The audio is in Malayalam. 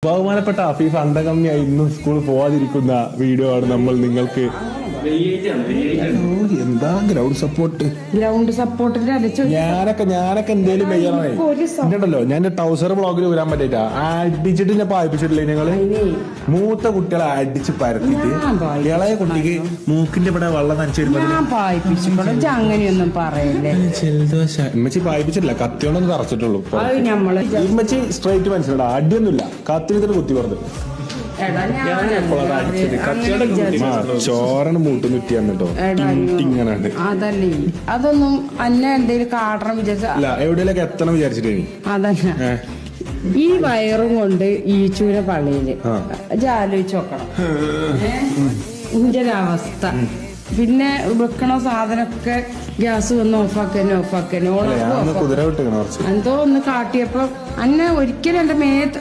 ബഹുമാനപ്പെട്ട അഫീഫ് അന്തകമ്മിയായി ഇന്നും സ്കൂളിൽ പോവാതിരിക്കുന്ന വീഡിയോ ആണ് നമ്മൾ നിങ്ങൾക്ക്. എന്താ ഗ്രൗണ്ട് സപ്പോർട്ട് ഞാനൊക്കെ എന്തേലും ചെയ്യണമല്ലോ. ഞാൻ ട്രൗസർ ബ്ലോഗിൽ വരാൻ പറ്റിട്ടാ അടിച്ചിട്ട് ഞാൻ പായിപ്പിച്ചിട്ടില്ലേ ഞങ്ങള്. മൂത്ത കുട്ടികളെ അടിച്ച് പരത്തിട്ട് ഇളയ കുട്ടിക്ക് മൂക്കിന്റെ ഇവിടെ വെള്ളം നനച്ചു അങ്ങനെയൊന്നും പറയല്ലേ. ഇമ്മച്ചി പായിപ്പിച്ചിട്ടില്ല, കത്തിയോണ്ടൊന്നും തറച്ചിട്ടുള്ളൂ. ഇമ്മച്ചി സ്ട്രൈറ്റ് മനസ്സിലാ, അടിയൊന്നുമില്ല, കത്തിനത്തിന് കുത്തി പറഞ്ഞു ചോരന് മൂട്ട് നുറ്റിയാന്നിട്ടോ. അതല്ലേ അതൊന്നും അന്നെ എന്തേലും കാട്ടണം വിചാരിച്ച എവിടെയൊക്കെ എത്തണം വിചാരിച്ചിട്ടേ. അതന്നെ ഈ വയറും കൊണ്ട് ഈച്ചൂര പള്ളിയില് ആലോചിച്ച് നോക്കണം ഇതിന്റെ ഒരവസ്ഥ. പിന്നെ വെക്കണ സാധനമൊക്കെ ഗ്യാസ് വന്ന് ഓഫാക്കന്നെ കുതിര വിട്ടു എന്തോ ഒന്ന് കാട്ടിയപ്പോ അന്നെ ഒരിക്കലും എന്റെ മേത്ത്